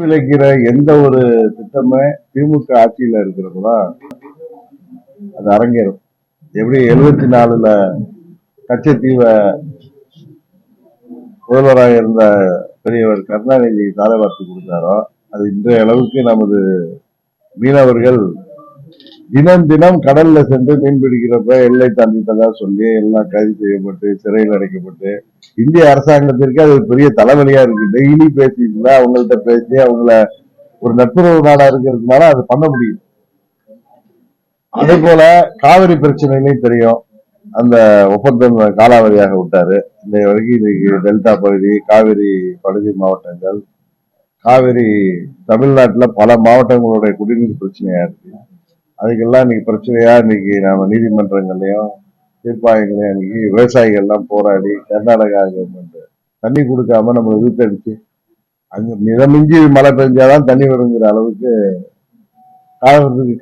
விளைக்கிற எந்த ஒரு திட்டமே திமுக ஆட்சியில இருக்கிறப்போ அது அரங்கேறும். எப்படி 74ல கச்சத்தீவை முதல்வராக இருந்த பெரியவர் கருணாநிதி தாரை வார்த்து கொடுத்தாரோ, அது இன்றைய அளவுக்கு நமது மீனவர்கள் தினம் தினம் கடல்ல சென்று மீன் பிடிக்கிறப்ப எல்லை தாண்டிட்டதா சொல்லி எல்லாம் கைது செய்யப்பட்டு சிறையில் அடைக்கப்பட்டு இந்திய அரசாங்கத்திற்கு அது பெரிய தலைவலியா இருக்கு. டெய்லி பேசிட்டு அவங்கள்ட்ட பேசி அவங்கள ஒரு நட்புறவு நாடா இருக்கிறதுனால அது பண்ண முடியும். அதே போல காவிரி பிரச்சனையிலையும் தெரியும், அந்த ஒப்பந்தம் காலாவதியாக விட்டாரு. இந்த வரைக்கும் இன்னைக்கு டெல்டா பகுதி, காவிரி படுகை மாவட்டங்கள், காவிரி தமிழ்நாட்டுல பல மாவட்டங்களுடைய குடிநீர் பிரச்சனையா இருக்கு. அதுக்கெல்லாம் இன்னைக்கு பிரச்சனையா இன்னைக்கு நாம நீதிமன்றங்களையும் தீர்ப்பாயங்களையும் இன்னைக்கு விவசாயிகள் எல்லாம் போராடி கர்நாடகா கவர்மெண்ட் தண்ணி கொடுக்காம நம்ம இழுத்தடிச்சு அங்க மிதமிஞ்சி மழை பெஞ்சாதான் தண்ணி வருங்கிற அளவுக்கு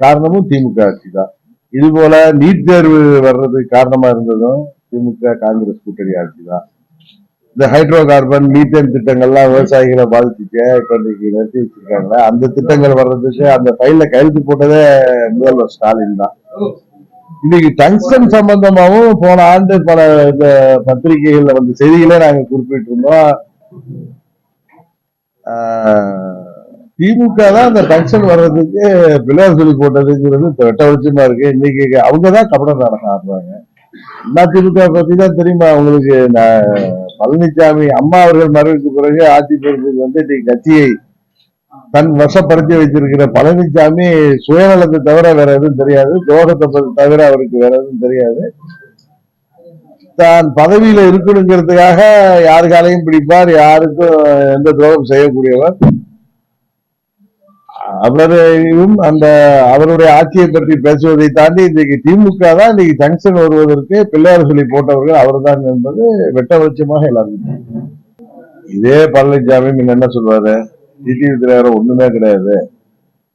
காரணமும் திமுக ஆட்சி தான். இது போல நீட் தேர்வு வர்றதுக்கு காரணமா இருந்ததும் திமுக காங்கிரஸ் கூட்டணி ஆட்சி தான். இந்த ஹைட்ரோ கார்பன் மீத்தேன் திட்டங்கள்லாம் விவசாயிகளை பாதிச்சுட்டு இப்ப இன்னைக்கு நிறுத்தி வச்சிருக்காங்க. அந்த திட்டங்கள் வர்றதுக்கு அந்த ஃபைல்ல கையெழுத்து போட்டதே முதல்வர் ஸ்டாலின் தான். இன்னைக்கு டங்ஸ்டன் சம்பந்தமாவும் போன ஆண்டு பல இந்த பத்திரிகைகள்ல வந்து செய்திகளே நாங்க குறிப்பிட்டு இருந்தோம். திமுக தான் அந்த டங்ஸ்டன் வர்றதுக்கு பிள்ளையார் சொல்லி போட்டதுங்கிறது வெட்ட வெளிச்சமா இருக்கு. இன்னைக்கு அவங்கதான் கபடம் நாடகம் ஆடுறாங்க. திமுக பத்தி தான் தெரியுமா அவங்களுக்கு? பழனிசாமி அம்மா அவர்கள் மறைவுக்கு பிறகு ஆட்சி பொறுப்புக்கு வந்து இன்னைக்கு கட்சியை தன் வசப்படுத்தி வைத்திருக்கிற பழனிசாமி சுயநலத்தை தவிர வேற எதுவும் தெரியாது, துரோகத்தை தவிர அவருக்கு வேற எதுவும் தெரியாது. தான் பதவியில இருக்கணுங்கிறதுக்காக யாருக்காலையும் பிடிப்பார், யாருக்கும் எந்த துரோகம் செய்யக்கூடியவர். அவரையும் அந்த அவருடைய ஆட்சியை பற்றி பேசுவதை தாண்டி இன்னைக்கு திமுக தான் இன்னைக்கு ஜங்ஷன் வருவதற்கு பிள்ளையார் சொல்லி போட்டவர்கள் அவர் தான் என்பது வெட்ட வெளிச்சமாக எல்லாருக்கும். இதே பழனிசாமி என்ன சொல்வாரு, டிடி தினகரன் ஒண்ணுமே கிடையாது,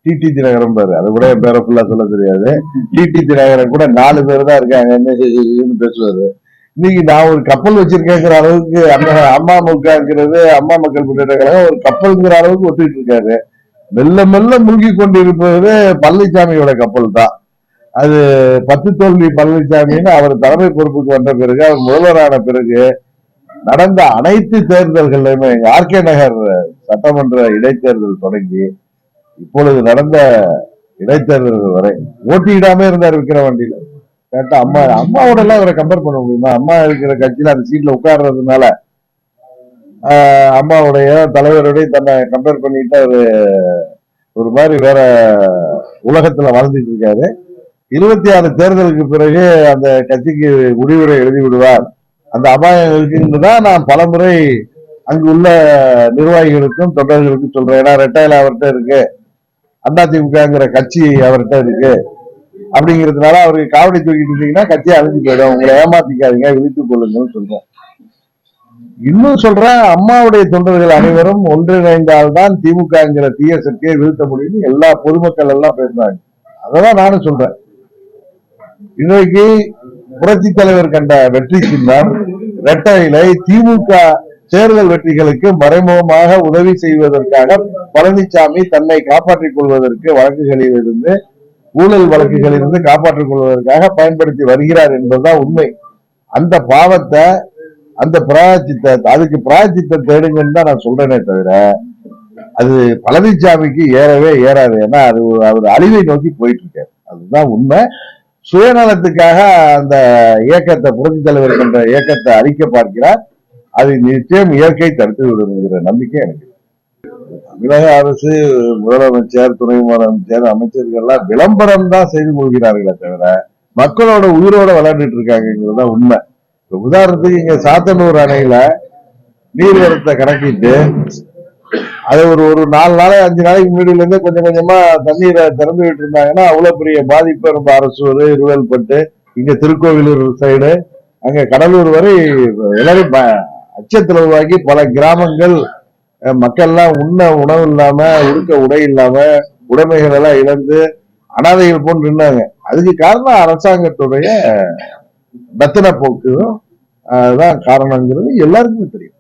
டிடி தினகரன் பாரு, அது கூட என் பேரை ஃபுல்லா சொல்ல தெரியாது, டிடி தினகரன் கூட 4 பேர் தான் இருக்காங்க என்ன பேசுவாரு. இன்னைக்கு நான் ஒரு கப்பல் வச்சிருக்கேங்கிற அளவுக்கு அமமுகங்கிறது அம்மா மக்கள் முன்னேற்ற கழகம் ஒரு கப்பல்ங்கிற அளவுக்கு ஒத்துக்கிட்டு இருக்காரு. மெல்ல மெல்ல மூழ்கி கொண்டிருப்பது பழனிசாமியோட கப்பல் தான். அது 10 தோல்வி பழனிசாமின்னு அவர் தலைமை பொறுப்புக்கு வந்த பிறகு, அவர் முதல்வரான பிறகு நடந்த அனைத்து தேர்தல்கள்லயுமே ஆர்கே நகர் சட்டமன்ற இடைத்தேர்தல் தொடங்கி இப்பொழுது நடந்த இடைத்தேர்தல்கள் வரை ஓட்டிடாம இருந்தார் விக்கிரவாண்டியில. கேட்டா அம்மாவோட எல்லாம் அவரை கம்பேர் பண்ண முடியுமா? அம்மா இருக்கிற கட்சியில அந்த சீட்ல உட்கார்றதுனால அம்மாவுடைய தலைவருடைய தன்னை கம்பேர் பண்ணிட்டு அவரு ஒரு மாதிரி வேற உலகத்துல வாழ்ந்துட்டு இருக்காரு. 26 தேர்தலுக்கு பிறகு அந்த கட்சிக்கு முடிவுரை எழுதி விடுவார், அந்த அபாயம் இருக்குன்னுதான் நான் பலமுறை அங்கு உள்ள நிர்வாகிகளுக்கும் தொண்டர்களுக்கும் சொல்றேன். ஏன்னா ரெட்டையில அவர்கிட்ட இருக்கு, அதிமுகங்கிற கட்சி அவர்கிட்ட இருக்கு அப்படிங்கிறதுனால அவருக்கு காவடி தூக்கிட்டு இருந்தீங்கன்னா கட்சியை அழிஞ்சு போயிடும், உங்களை ஏமாத்திக்காதீங்க, விழித்துக் கொள்ளுங்கன்னு சொல்றோம். இன்னும் சொல்றேன், அம்மாவுடைய தொண்டர்கள் அனைவரும் ஒன்றிணைந்தால்தான் திமுகங்கிற தீய சக்தியை வீழ்த்த முடியும் எல்லா பொதுமக்கள் எல்லாம் பேசுறாங்க. அதான் நானும் சொல்றேன். இன்றைக்கு புரட்சி தலைவர் கண்ட வெற்றி சின்னம் இரட்டை இலை. திமுக தேர்தல் வெற்றிகளுக்கு மறைமுகமாக உதவி செய்வதற்காக பழனிசாமி தன்னை காப்பாற்றிக் கொள்வதற்கு வழக்குகளில் இருந்து, ஊழல் வழக்குகளில் இருந்து காப்பாற்றிக் கொள்வதற்காக பயன்படுத்தி வருகிறார் என்பதுதான் உண்மை. அந்த பாவத்தை, அந்த அதுக்கு பிராயச்சித்தம் தேடுங்கன்னு தான் நான் சொல்றேனே தவிர அது பழனிசாமிக்கு ஏறவே ஏறாது. ஏன்னா அது அவர் அழிவை நோக்கி போயிட்டு இருக்காரு, அதுதான் உண்மை. சுயநலத்துக்காக அந்த இயக்கத்தை, புரட்சி தலைவர் என்ற இயக்கத்தை அழிக்க பார்க்கிறார். அது நிச்சயம் இயற்கை தடுத்து விடுங்கிற நம்பிக்கை எனக்கு. தமிழக அரசு, முதலமைச்சர், துணை முதலமைச்சர், அமைச்சர்கள்லாம் விளம்பரம் தான் செய்து கொள்கிறார்களே தவிர மக்களோட உயிரோட விளையாண்டுட்டு இருக்காங்கிறதா உண்மை. உதாரணத்துக்கு இங்க சாத்தனூர் அணையில நீர்வரத்தை கணக்கிட்டு அது ஒரு 4 நாளை 5 நாளைக்கு முன்னாடியில இருந்து கொஞ்சம் கொஞ்சமா தண்ணீரை திறந்து விட்டு இருந்தாங்கன்னா அவ்வளவு பெரிய பாதிப்பு நம்ம அரசூர், இருவேல்பட்டு, இங்க திருக்கோவிலூர் சைடு, அங்க கடலூர் வரை எல்லாரும் அச்சத்துல உருவாக்கி பல கிராமங்கள் மக்கள்லாம் உண்ண உணவு இல்லாம, உடுக்க உடை இல்லாம, உடைமைகள் எல்லாம் இழந்து அனாதைகள் போன்று நின்னாங்க. அதுக்கு காரணம் அரசாங்கத்துடைய பத்தின போக்கு தான் காரணங்கிறது எல்லாருக்குமே தெரியும்.